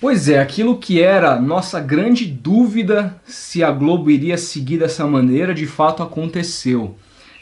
Pois é, aquilo que era nossa grande dúvida se a Globo iria seguir dessa maneira, de fato aconteceu.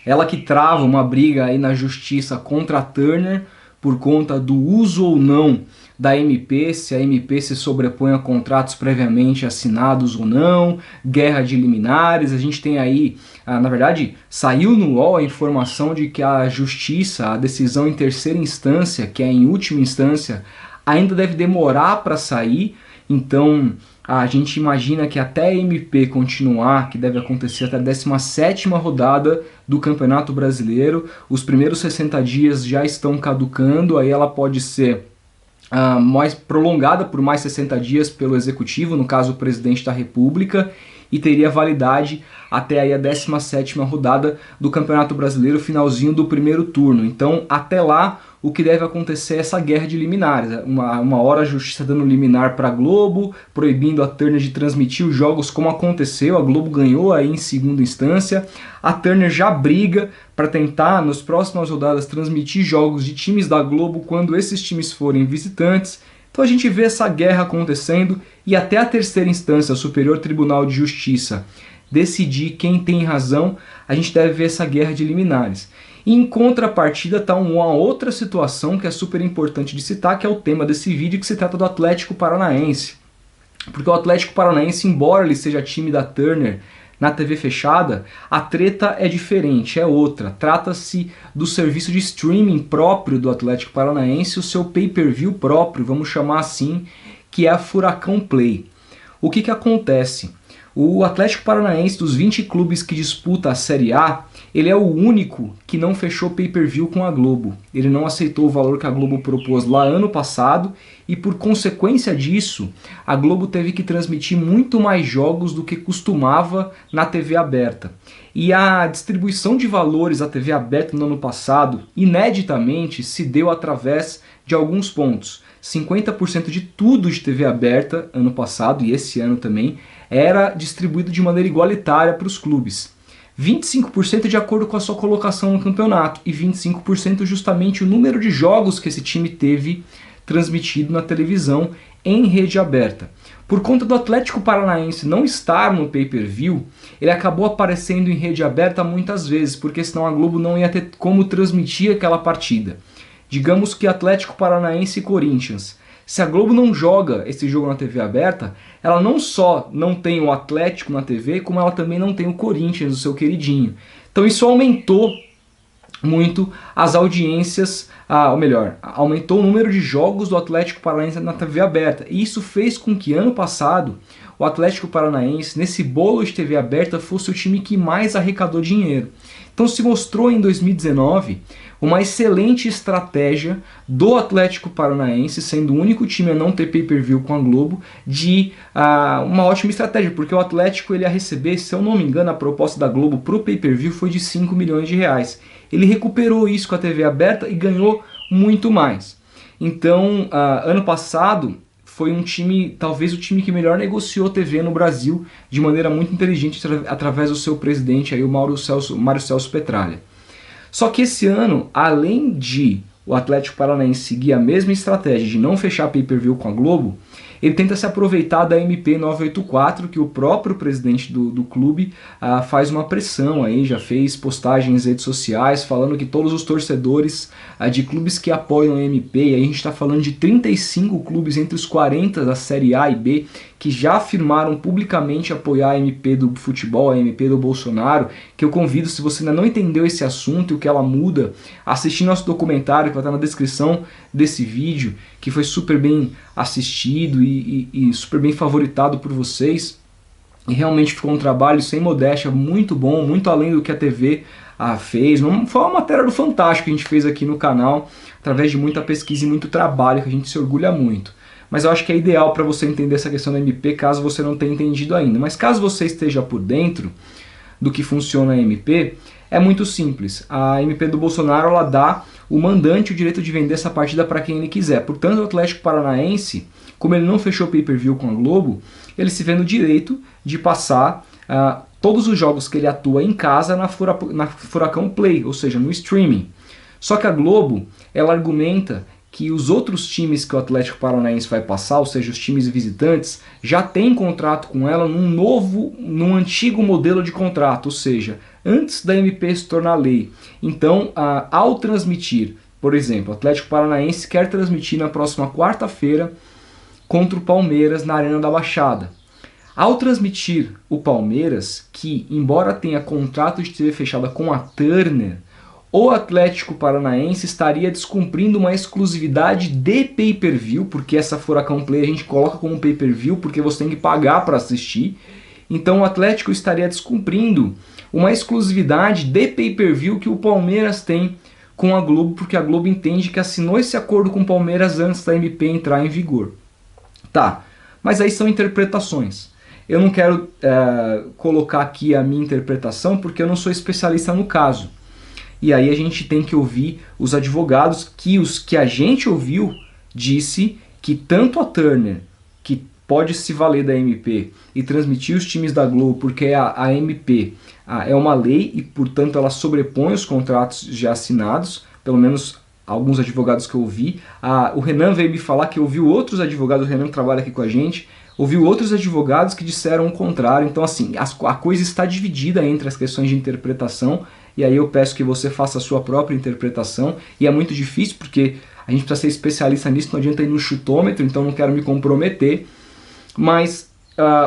Ela que trava uma briga aí na justiça contra a Turner por conta do uso ou não da MP, se a MP se sobrepõe a contratos previamente assinados ou não, guerra de liminares. A gente tem aí, na verdade, saiu no UOL a informação de que a justiça, a decisão em terceira instância, que é em última instância, ainda deve demorar para sair. Então a gente imagina que até a MP continuar, que deve acontecer até a 17ª rodada do Campeonato Brasileiro, os primeiros 60 dias já estão caducando, aí ela pode ser mais prolongada por mais 60 dias pelo Executivo, no caso o Presidente da República, e teria validade até aí a 17ª rodada do Campeonato Brasileiro, finalzinho do primeiro turno. Então, até lá, o que deve acontecer é essa guerra de liminares. Uma hora a justiça dando liminar para a Globo, proibindo a Turner de transmitir os jogos como aconteceu, a Globo ganhou aí em segunda instância, a Turner já briga para tentar, nas próximas rodadas, transmitir jogos de times da Globo quando esses times forem visitantes. Então a gente vê essa guerra acontecendo e até a terceira instância, o Superior Tribunal de Justiça, decidir quem tem razão, a gente deve ver essa guerra de liminares. E em contrapartida está uma outra situação que é super importante de citar, que é o tema desse vídeo, que se trata do Atlético Paranaense. Porque o Atlético Paranaense, embora ele seja time da Turner na TV fechada, a treta é diferente, é outra. Trata-se do serviço de streaming próprio do Atlético Paranaense, o seu pay-per-view próprio, vamos chamar assim, que é a Furacão Play. O que acontece? O Atlético Paranaense, dos 20 clubes que disputa a Série A, ele é o único que não fechou pay-per-view com a Globo. Ele não aceitou o valor que a Globo propôs lá ano passado e, por consequência disso, a Globo teve que transmitir muito mais jogos do que costumava na TV aberta. E a distribuição de valores à TV aberta no ano passado, ineditamente, se deu através de alguns pontos. 50% de tudo de TV aberta ano passado e esse ano também era distribuído de maneira igualitária para os clubes. 25% de acordo com a sua colocação no campeonato e 25% justamente o número de jogos que esse time teve transmitido na televisão em rede aberta. Por conta do Atlético Paranaense não estar no pay-per-view, ele acabou aparecendo em rede aberta muitas vezes, porque senão a Globo não ia ter como transmitir aquela partida. Digamos que Atlético Paranaense e Corinthians. Se a Globo não joga esse jogo na TV aberta, ela não só não tem o Atlético na TV, como ela também não tem o Corinthians, o seu queridinho. Então isso aumentou muito as audiências, ou melhor, aumentou o número de jogos do Atlético Paranaense na TV aberta. E isso fez com que ano passado o Atlético Paranaense, nesse bolo de TV aberta, fosse o time que mais arrecadou dinheiro. Então se mostrou em 2019 uma excelente estratégia do Atlético Paranaense, sendo o único time a não ter pay-per-view com a Globo, de uma ótima estratégia, porque o Atlético ele ia receber, se eu não me engano, a proposta da Globo para o pay-per-view foi de 5 milhões de reais. Ele recuperou isso com a TV aberta e ganhou muito mais. Então, ano passado foi um time, talvez o time que melhor negociou TV no Brasil de maneira muito inteligente através do seu presidente, aí, o Mário Celso Petralha. Só que esse ano, além de o Atlético Paranaense seguir a mesma estratégia de não fechar pay-per-view com a Globo, ele tenta se aproveitar da MP 984, que o próprio presidente do clube faz uma pressão aí, já fez postagens nas redes sociais falando que todos os torcedores de clubes que apoiam a MP, e aí a gente está falando de 35 clubes entre os 40 da Série A e B, que já afirmaram publicamente apoiar a MP do futebol, a MP do Bolsonaro, que eu convido, se você ainda não entendeu esse assunto e o que ela muda, assistir nosso documentário que vai estar na descrição desse vídeo, que foi super bem assistido e super bem favoritado por vocês. E realmente ficou um trabalho sem modéstia, muito bom, muito além do que a TV fez. Não, foi uma matéria do Fantástico que a gente fez aqui no canal, através de muita pesquisa e muito trabalho, que a gente se orgulha muito. Mas eu acho que é ideal para você entender essa questão da MP, caso você não tenha entendido ainda. Mas caso você esteja por dentro do que funciona a MP, é muito simples. A MP do Bolsonaro, ela dá o mandante o direito de vender essa partida para quem ele quiser. Portanto, o Atlético Paranaense, como ele não fechou pay-per-view com a Globo, ele se vê no direito de passar todos os jogos que ele atua em casa na Furacão Play, ou seja, no streaming. Só que a Globo, ela argumenta que os outros times que o Atlético Paranaense vai passar, ou seja, os times visitantes, já têm contrato com ela num antigo modelo de contrato, ou seja, antes da MP se tornar lei. Então, ao transmitir, por exemplo, o Atlético Paranaense quer transmitir na próxima quarta-feira contra o Palmeiras na Arena da Baixada. Ao transmitir o Palmeiras, que embora tenha contrato de TV fechada com a Turner, o Atlético Paranaense estaria descumprindo uma exclusividade de pay-per-view, porque essa Furacão Play a gente coloca como pay-per-view, porque você tem que pagar para assistir. Então o Atlético estaria descumprindo uma exclusividade de pay-per-view que o Palmeiras tem com a Globo, porque a Globo entende que assinou esse acordo com o Palmeiras antes da MP entrar em vigor. Tá, mas aí são interpretações. Eu não quero colocar aqui a minha interpretação, porque eu não sou especialista no caso. E aí a gente tem que ouvir os advogados, que os que a gente ouviu disse que tanto a Turner, que pode se valer da MP e transmitir os times da Globo, porque a MP é uma lei e, portanto, ela sobrepõe os contratos já assinados, pelo menos alguns advogados que eu ouvi. O Renan veio me falar que ouviu outros advogados, o Renan trabalha aqui com a gente, ouviu outros advogados que disseram o contrário. Então, assim, a coisa está dividida entre as questões de interpretação, e aí eu peço que você faça a sua própria interpretação, e é muito difícil porque a gente precisa ser especialista nisso, não adianta ir no chutômetro, então não quero me comprometer, mas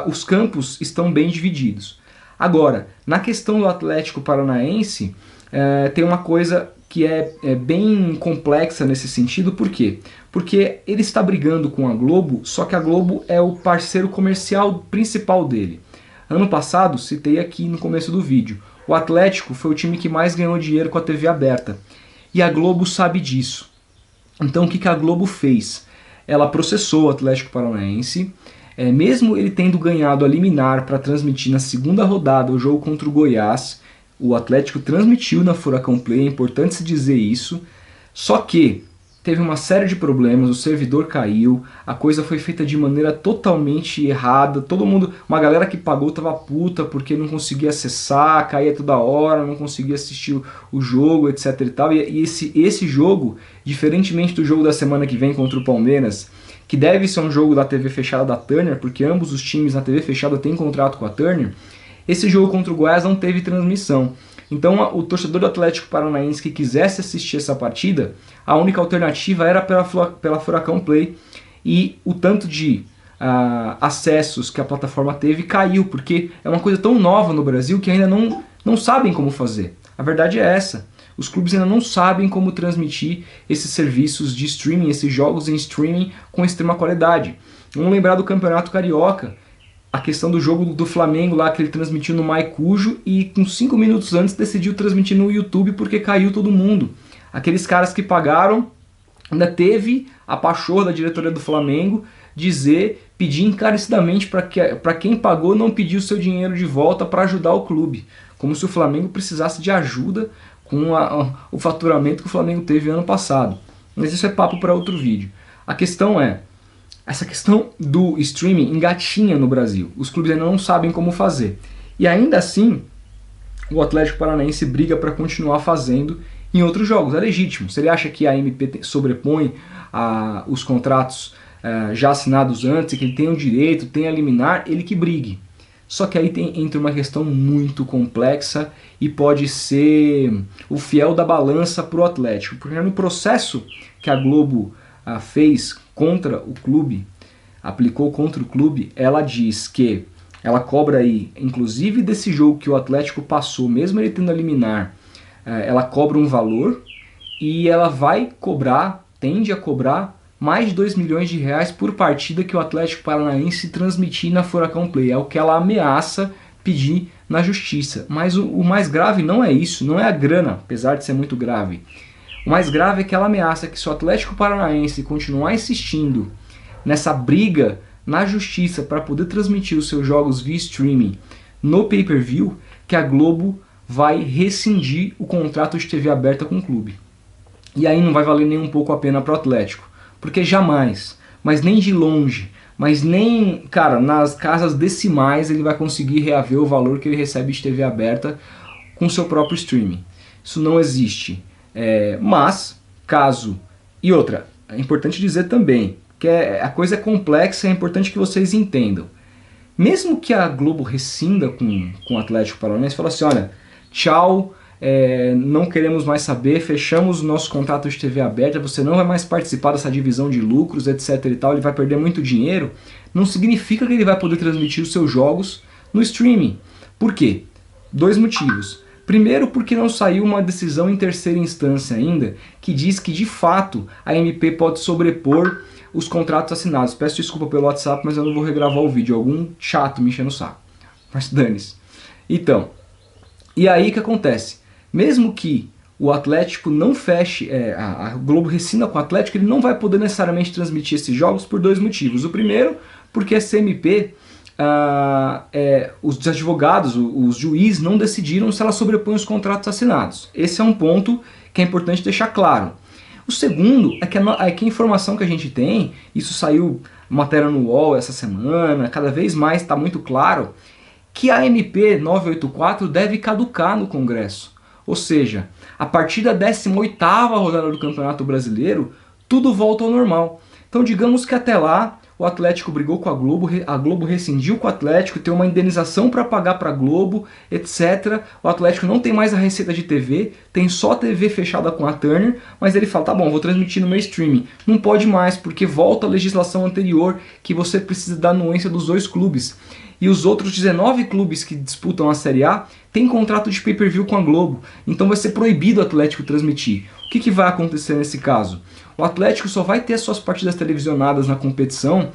os campos estão bem divididos. Agora, na questão do Atlético Paranaense, tem uma coisa que é bem complexa nesse sentido. Por quê? Porque ele está brigando com a Globo, só que a Globo é o parceiro comercial principal dele. Ano passado, citei aqui no começo do vídeo, o Atlético foi o time que mais ganhou dinheiro com a TV aberta. E a Globo sabe disso. Então o que a Globo fez? Ela processou o Atlético Paranaense, mesmo ele tendo ganhado a liminar para transmitir na segunda rodada o jogo contra o Goiás. O Atlético transmitiu na Furacão Play, é importante se dizer isso, só que teve uma série de problemas, o servidor caiu, a coisa foi feita de maneira totalmente errada, todo mundo, uma galera que pagou tava puta porque não conseguia acessar, caía toda hora, não conseguia assistir o jogo, etc e tal, e esse jogo, diferentemente do jogo da semana que vem contra o Palmeiras, que deve ser um jogo da TV fechada da Turner, porque ambos os times na TV fechada têm contrato com a Turner, esse jogo contra o Goiás não teve transmissão. Então o torcedor do Atlético Paranaense que quisesse assistir essa partida, a única alternativa era pela Furacão Play, e o tanto de acessos que a plataforma teve caiu, porque é uma coisa tão nova no Brasil que ainda não sabem como fazer. A verdade é essa. Os clubes ainda não sabem como transmitir esses serviços de streaming, esses jogos em streaming com extrema qualidade. Vamos lembrar do Campeonato Carioca, a questão do jogo do Flamengo lá que ele transmitiu no Maicujo e com 5 minutos antes decidiu transmitir no YouTube porque caiu todo mundo. Aqueles caras que pagaram, ainda teve a pachorra da diretoria do Flamengo pedir encarecidamente para quem pagou não pedir o seu dinheiro de volta para ajudar o clube. Como se o Flamengo precisasse de ajuda com o faturamento que o Flamengo teve ano passado. Mas isso é papo para outro vídeo. A questão é, essa questão do streaming engatinha no Brasil. Os clubes ainda não sabem como fazer. E ainda assim, o Atlético Paranaense briga para continuar fazendo em outros jogos. É legítimo. Se ele acha que a MP sobrepõe os contratos já assinados antes, e que ele tem o direito, tem a liminar, ele que brigue. Só que aí entra uma questão muito complexa e pode ser o fiel da balança para o Atlético. Porque no processo que a Globo fez contra o clube, aplicou contra o clube, ela diz que ela cobra aí, inclusive desse jogo que o Atlético passou, mesmo ele tendo a liminar, ela cobra um valor e ela vai cobrar, tende a cobrar mais de 2 milhões de reais por partida que o Atlético Paranaense transmitir na Furacão Play. É o que ela ameaça pedir na justiça. Mas o mais grave não é isso, não é a grana, apesar de ser muito grave. O mais grave é que ela ameaça que se o Atlético Paranaense continuar insistindo nessa briga na justiça para poder transmitir os seus jogos via streaming no pay-per-view, que a Globo vai rescindir o contrato de TV aberta com o clube. E aí não vai valer nem um pouco a pena para o Atlético. Porque jamais, mas nem de longe, mas nem, cara, nas casas decimais ele vai conseguir reaver o valor que ele recebe de TV aberta com seu próprio streaming. Isso não existe. Mas, caso... E outra, é importante dizer também que a coisa é complexa e é importante que vocês entendam. Mesmo que a Globo rescinda com o Atlético Paranaense, fala assim, olha, tchau, não queremos mais saber, fechamos o nosso contrato de TV aberta, você não vai mais participar dessa divisão de lucros, etc e tal, ele vai perder muito dinheiro, não significa que ele vai poder transmitir os seus jogos no streaming. Por quê? Dois motivos. Primeiro, porque não saiu uma decisão em terceira instância ainda, que diz que de fato a MP pode sobrepor os contratos assinados. Peço desculpa pelo WhatsApp, mas eu não vou regravar o vídeo. Algum chato me enchendo o saco. Mas dane-se. Então, e aí o que acontece? Mesmo que o Atlético não feche, a Globo rescina com o Atlético, ele não vai poder necessariamente transmitir esses jogos por dois motivos. O primeiro, porque a CMP, os advogados, os juízes não decidiram se ela sobrepõe os contratos assinados. Esse é um ponto que é importante deixar claro. O segundo é que a informação que a gente tem, isso saiu matéria no UOL essa semana, cada vez mais está muito claro, que a MP 984 deve caducar no Congresso. Ou seja, a partir da 18ª rodada do Campeonato Brasileiro, tudo volta ao normal. Então digamos que até lá o Atlético brigou com a Globo rescindiu com o Atlético, tem uma indenização para pagar para a Globo, etc. O Atlético não tem mais a receita de TV, tem só TV fechada com a Turner, mas ele fala, tá bom, vou transmitir no meu streaming. Não pode mais, porque volta a legislação anterior, que você precisa da anuência dos dois clubes. E os outros 19 clubes que disputam a Série A têm contrato de pay-per-view com a Globo, então vai ser proibido o Atlético transmitir. O que vai acontecer nesse caso? O Atlético só vai ter suas partidas televisionadas na competição,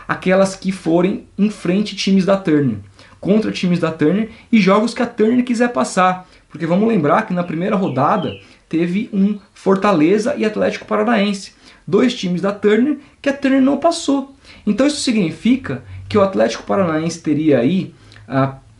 aquelas que forem em frente times da Turner, contra times da Turner e jogos que a Turner quiser passar. Porque vamos lembrar que na primeira rodada teve um Fortaleza e Atlético Paranaense, dois times da Turner que a Turner não passou. Então isso significa que o Atlético Paranaense teria aí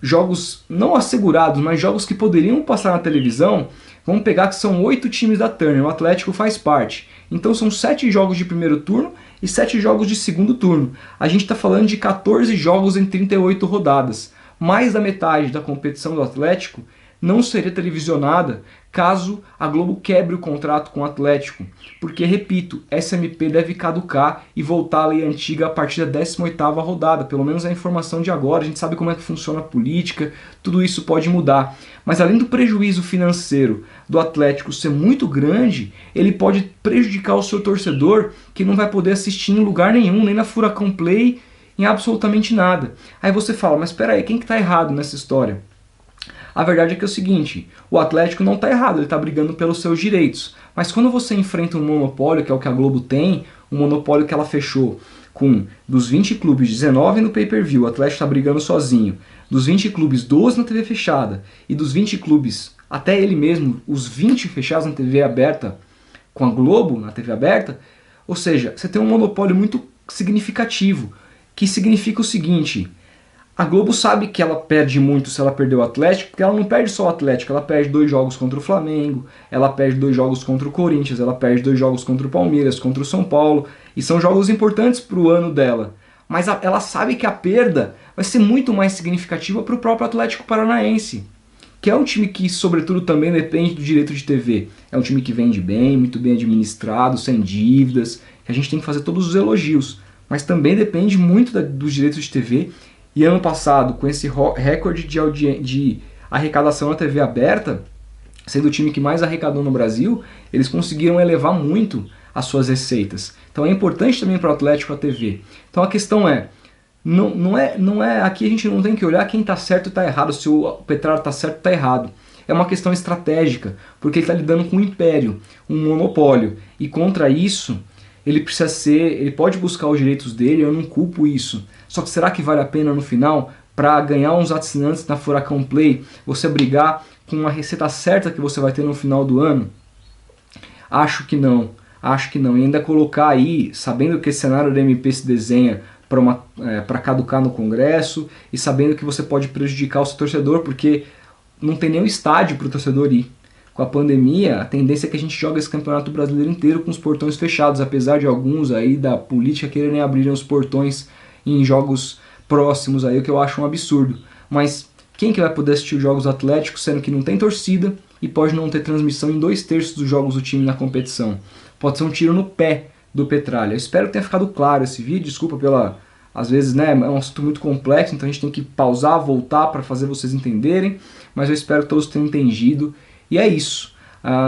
jogos não assegurados, mas jogos que poderiam passar na televisão. Vamos pegar que são 8 times da Turner, o Atlético faz parte. Então são 7 jogos de primeiro turno e 7 jogos de segundo turno. A gente está falando de 14 jogos em 38 rodadas. Mais da metade da competição do Atlético não seria televisionada caso a Globo quebre o contrato com o Atlético. Porque, repito, essa MP deve caducar e voltar à lei antiga a partir da 18ª rodada. Pelo menos é a informação de agora, a gente sabe como é que funciona a política, tudo isso pode mudar. Mas além do prejuízo financeiro do Atlético ser muito grande, ele pode prejudicar o seu torcedor, que não vai poder assistir em lugar nenhum, nem na Furacão Play, em absolutamente nada. Aí você fala, mas espera aí, quem que está errado nessa história? A verdade é que é o seguinte, o Atlético não está errado, ele está brigando pelos seus direitos. Mas quando você enfrenta um monopólio, que é o que a Globo tem, um monopólio que ela fechou com dos 20 clubes, 19 no pay-per-view, o Atlético está brigando sozinho, dos 20 clubes, 12 na TV fechada, e dos 20 clubes, até ele mesmo, os 20 fechados na TV aberta, com a Globo na TV aberta, ou seja, você tem um monopólio muito significativo, que significa o seguinte: a Globo sabe que ela perde muito se ela perder o Atlético, porque ela não perde só o Atlético, ela perde 2 jogos contra o Flamengo, ela perde 2 jogos contra o Corinthians, ela perde 2 jogos contra o Palmeiras, contra o São Paulo, e são jogos importantes para o ano dela. Mas ela sabe que a perda vai ser muito mais significativa para o próprio Atlético Paranaense, que é um time que, sobretudo, também depende do direito de TV. É um time que vende bem, muito bem administrado, sem dívidas, que a gente tem que fazer todos os elogios, mas também depende muito dos direitos de TV. E ano passado, com esse recorde de arrecadação na TV aberta, sendo o time que mais arrecadou no Brasil, eles conseguiram elevar muito as suas receitas. Então é importante também para o Atlético a TV. Então a questão não é aqui a gente não tem que olhar quem está certo e está errado, se o Petrarca está certo ou está errado. É uma questão estratégica, porque ele está lidando com um império, um monopólio. E contra isso, ele pode buscar os direitos dele, eu não culpo isso. Só que será que vale a pena no final, para ganhar uns assinantes na Furacão Play, você brigar com a receita certa que você vai ter no final do ano? Acho que não. E ainda colocar aí, sabendo que esse cenário da MP se desenha para caducar no Congresso, e sabendo que você pode prejudicar o seu torcedor, porque não tem nenhum estádio para o torcedor ir. Com a pandemia, a tendência é que a gente joga esse campeonato brasileiro inteiro com os portões fechados, apesar de alguns aí da política quererem abrir os portões em jogos próximos aí, o que eu acho um absurdo. Mas quem que vai poder assistir os jogos atléticos, sendo que não tem torcida e pode não ter transmissão em 2/3 dos jogos do time na competição? Pode ser um tiro no pé do Petralha. Eu espero que tenha ficado claro esse vídeo, desculpa pela... Às vezes, né, é um assunto muito complexo, então a gente tem que pausar, voltar para fazer vocês entenderem, mas eu espero que todos tenham entendido. E é isso.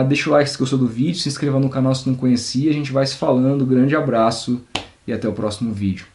Deixa o like se gostou do vídeo, se inscreva no canal se não conhecia, a gente vai se falando, grande abraço e até o próximo vídeo.